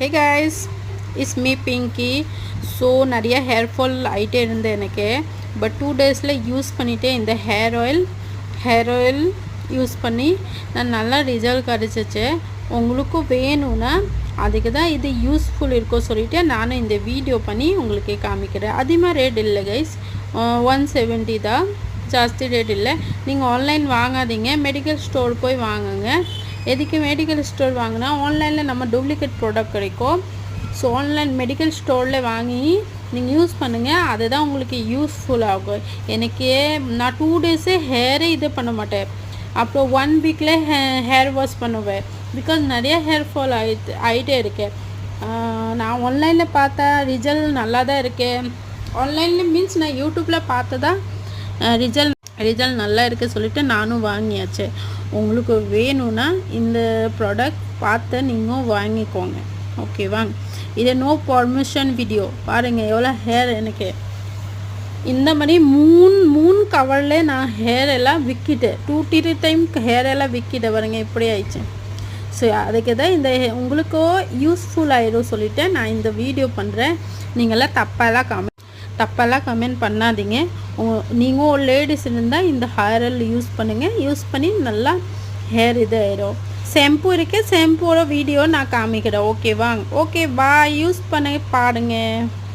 Hey guys, it's me Pinky. So நிறைய hair fall ஆகிட்டே இருந்தேன் எனக்கு. பட் 2 டேஸில் யூஸ் பண்ணிவிட்டேன். இந்த ஹேர் ஆயில் யூஸ் பண்ணி நான் நல்லா ரிசல்ட் கிடச்சிச்சு. உங்களுக்கும் வேணும்னா அதுக்கு தான் இது யூஸ்ஃபுல் இருக்கும் சொல்லிவிட்டு நானும் இந்த வீடியோ பண்ணி உங்களுக்கு காமிக்கிறேன். அதிகமாக ரேட் இல்லை கைஸ், 170 தான், ஜாஸ்தி ரேட் இல்லை. நீங்கள் ஆன்லைன் வாங்காதீங்க, மெடிக்கல் ஸ்டோர் போய் வாங்குங்க. எதுக்கு மெடிக்கல் ஸ்டோர் வாங்கினா ஆன்லைனில் நம்ம டூப்ளிகேட் ப்ராடக்ட் கிடைக்கும். ஸோ ஆன்லைன் மெடிக்கல் ஸ்டோரில் வாங்கி நீங்கள் யூஸ் பண்ணுங்கள், அதுதான் உங்களுக்கு யூஸ்ஃபுல் ஆகும். எனக்கு நான் 2 டேஸே ஹேரே இது பண்ண மாட்டேன், அப்புறம் 1 வீக்கில் ஹேர் வாஷ் பண்ணுவேன். பிகாஸ் நிறைய ஹேர் ஃபால் ஆகிட்டே இருக்கேன். நான் ஆன்லைனில் பார்த்தா ரிசல்ட் நல்லா தான் இருக்கேன். ஆன்லைனில் மீன்ஸ் நான் யூடியூப்பில் பார்த்ததா ரிசல்ட் நல்லா இருக்குது சொல்லிவிட்டு நானும் வாங்கியாச்சு. உங்களுக்கு வேணும்னா இந்த ப்ராடக்ட் பார்த்து நீங்கள் வாங்கிக்கோங்க, ஓகேவா? இது நோ பர்மிஷன் வீடியோ. பாருங்கள் எவ்வளோ ஹேர் எனக்கு இந்த மாதிரி மூணு கவரில் நான் ஹேர் எல்லாம் விற்கிட்டேன். 2-3 டைம் ஹேர் எல்லாம் விற்கிட்டேன். பாருங்கள் இப்படி ஆயிடுச்சு. ஸோ அதுக்கு தான் இந்த உங்களுக்கோ யூஸ்ஃபுல் ஆகிடும் சொல்லிவிட்டு நான் இந்த வீடியோ பண்ணுறேன். நீங்களாம் தப்பெல்லாம் கமெண்ட் பண்ணாதீங்க. நீங்கள் ஒரு லேடிஸ் இருந்தால் இந்த ஹேர் ஆயில் யூஸ் பண்ணுங்கள். யூஸ் பண்ணி நல்லா ஹேர் இதாகிடும். ஷாம்பு இருக்குது, ஷாம்புவோட வீடியோ நான் காமிக்கிறேன், ஓகேவா? Okay bye. யூஸ் பண்ண பாருங்கள்.